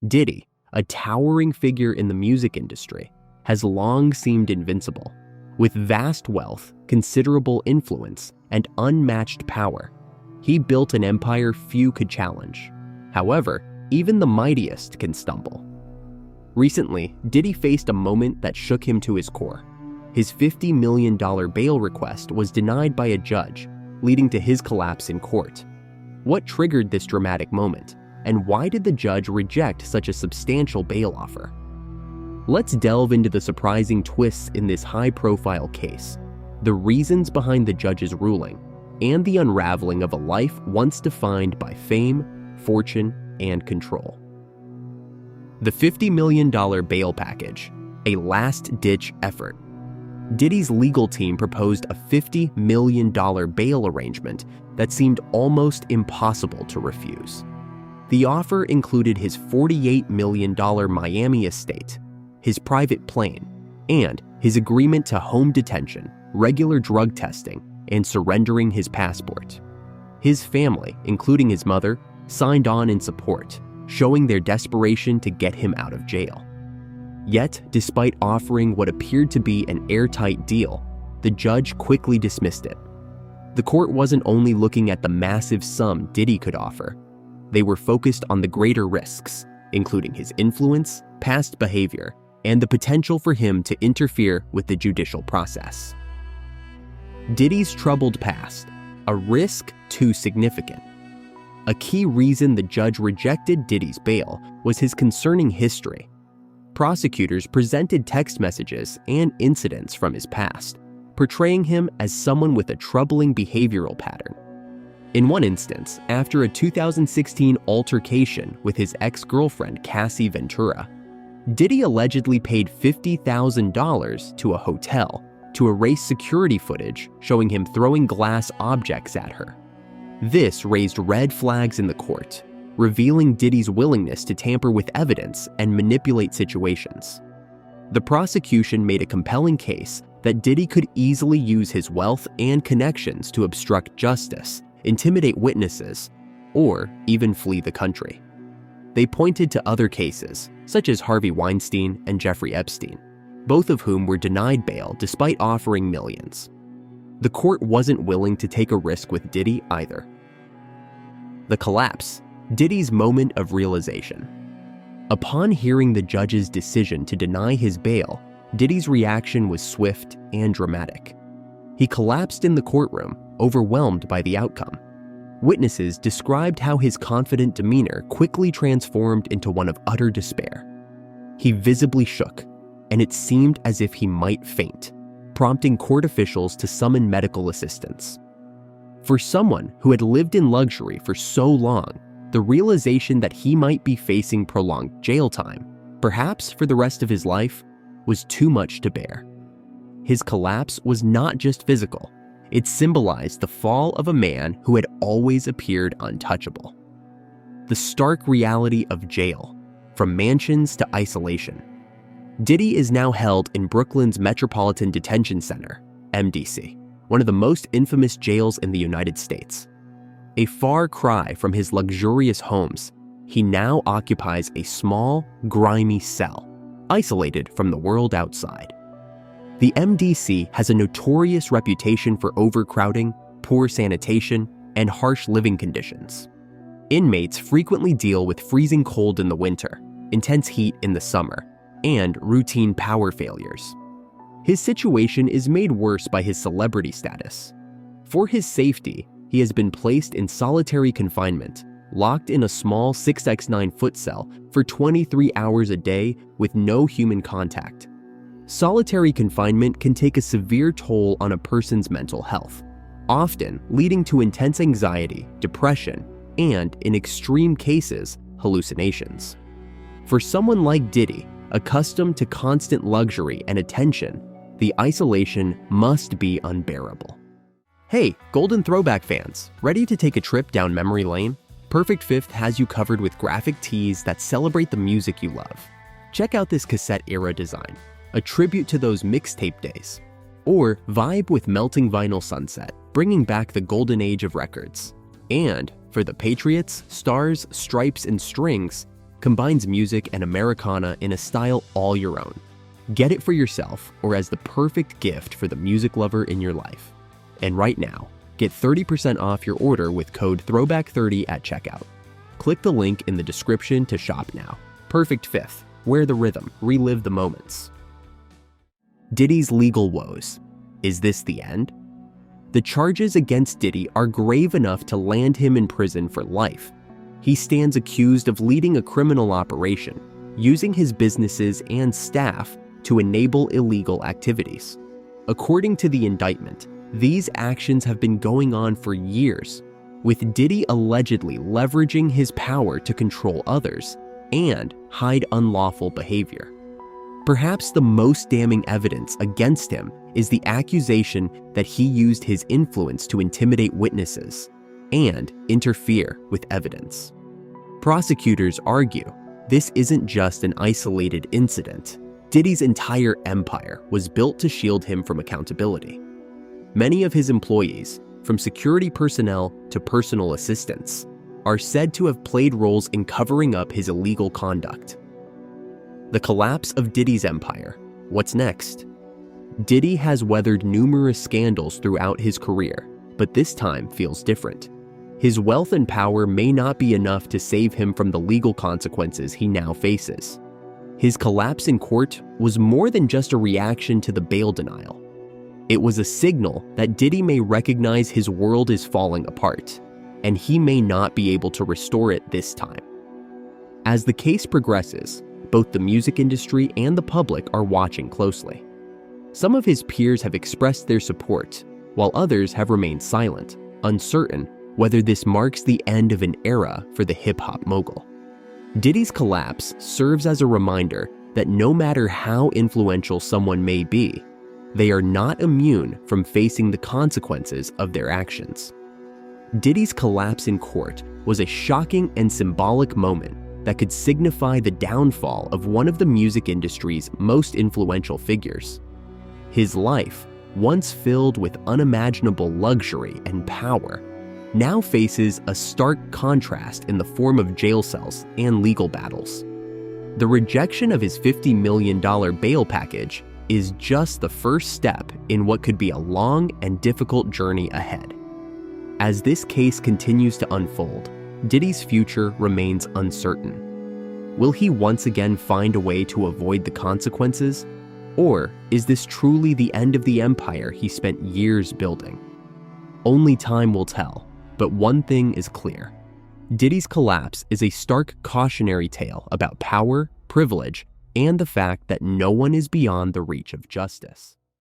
Diddy, a towering figure in the music industry, has long seemed invincible. With vast wealth, considerable influence, and unmatched power, he built an empire few could challenge. However, even the mightiest can stumble. Recently, Diddy faced a moment that shook him to his core. His $50 million bail request was denied by a judge, leading to his collapse in court. What triggered this dramatic moment, and why did the judge reject such a substantial bail offer? Let's delve into the surprising twists in this high-profile case, the reasons behind the judge's ruling, and the unraveling of a life once defined by fame, fortune, and control. The $50 million bail package, a last-ditch effort. Diddy's legal team proposed a $50 million bail arrangement that seemed almost impossible to refuse. The offer included his $48 million Miami estate, his private plane, and his agreement to home detention, regular drug testing, and surrendering his passport. His family, including his mother, signed on in support, showing their desperation to get him out of jail. Yet, despite offering what appeared to be an airtight deal, the judge quickly dismissed it. The court wasn't only looking at the massive sum Diddy could offer. They were focused on the greater risks, including his influence, past behavior, and the potential for him to interfere with the judicial process. Diddy's troubled past, a risk too significant. A key reason the judge rejected Diddy's bail was his concerning history. Prosecutors presented text messages and incidents from his past, portraying him as someone with a troubling behavioral pattern. In one instance, after a 2016 altercation with his ex-girlfriend Cassie Ventura, Diddy allegedly paid $50,000 to a hotel to erase security footage showing him throwing glass objects at her. This raised red flags in the court, revealing Diddy's willingness to tamper with evidence and manipulate situations. The prosecution made a compelling case that Diddy could easily use his wealth and connections to obstruct justice, intimidate witnesses, or even flee the country. They pointed to other cases, such as Harvey Weinstein and Jeffrey Epstein, both of whom were denied bail despite offering millions. The court wasn't willing to take a risk with Diddy either. The collapse, Diddy's moment of realization. Upon hearing the judge's decision to deny his bail, Diddy's reaction was swift and dramatic. He collapsed in the courtroom, overwhelmed by the outcome. Witnesses described how his confident demeanor quickly transformed into one of utter despair. He visibly shook, and it seemed as if he might faint, prompting court officials to summon medical assistance. For someone who had lived in luxury for so long, the realization that he might be facing prolonged jail time, perhaps for the rest of his life, was too much to bear. His collapse was not just physical. It symbolized the fall of a man who had always appeared untouchable. The stark reality of jail, from mansions to isolation. Diddy is now held in Brooklyn's Metropolitan Detention Center, MDC, one of the most infamous jails in the United States. A far cry from his luxurious homes, he now occupies a small, grimy cell, isolated from the world outside. The MDC has a notorious reputation for overcrowding, poor sanitation, and harsh living conditions. Inmates frequently deal with freezing cold in the winter, intense heat in the summer, and routine power failures. His situation is made worse by his celebrity status. For his safety, he has been placed in solitary confinement, locked in a small 6x9 foot cell for 23 hours a day with no human contact. Solitary confinement can take a severe toll on a person's mental health, often leading to intense anxiety, depression, and, in extreme cases, hallucinations. For someone like Diddy, accustomed to constant luxury and attention, the isolation must be unbearable. Hey, Golden Throwback fans, ready to take a trip down memory lane? Perfect Fifth has you covered with graphic tees that celebrate the music you love. Check out this cassette-era design, a tribute to those mixtape days. Or vibe with melting vinyl sunset, bringing back the golden age of records. And for the Patriots, Stars, Stripes, and Strings, combines music and Americana in a style all your own. Get it for yourself or as the perfect gift for the music lover in your life. And right now, get 30% off your order with code THROWBACK30 at checkout. Click the link in the description to shop now. Perfect fifth. Wear the rhythm. Relive the moments. Diddy's legal woes. Is this the end? The charges against Diddy are grave enough to land him in prison for life. He stands accused of leading a criminal operation, using his businesses and staff to enable illegal activities. According to the indictment, these actions have been going on for years, with Diddy allegedly leveraging his power to control others and hide unlawful behavior. Perhaps the most damning evidence against him is the accusation that he used his influence to intimidate witnesses and interfere with evidence. Prosecutors argue this isn't just an isolated incident. Diddy's entire empire was built to shield him from accountability. Many of his employees, from security personnel to personal assistants, are said to have played roles in covering up his illegal conduct. The collapse of Diddy's empire. What's next? Diddy has weathered numerous scandals throughout his career, but this time feels different. His wealth and power may not be enough to save him from the legal consequences he now faces. His collapse in court was more than just a reaction to the bail denial. It was a signal that Diddy may recognize his world is falling apart, and he may not be able to restore it this time. As the case progresses, both the music industry and the public are watching closely. Some of his peers have expressed their support, while others have remained silent, uncertain whether this marks the end of an era for the hip-hop mogul. Diddy's collapse serves as a reminder that no matter how influential someone may be, they are not immune from facing the consequences of their actions. Diddy's collapse in court was a shocking and symbolic moment that could signify the downfall of one of the music industry's most influential figures. His life, once filled with unimaginable luxury and power, now faces a stark contrast in the form of jail cells and legal battles. The rejection of his $50 million bail package is just the first step in what could be a long and difficult journey ahead. As this case continues to unfold, Diddy's future remains uncertain. Will he once again find a way to avoid the consequences? Or is this truly the end of the empire he spent years building? Only time will tell, but one thing is clear. Diddy's collapse is a stark cautionary tale about power, privilege, and the fact that no one is beyond the reach of justice.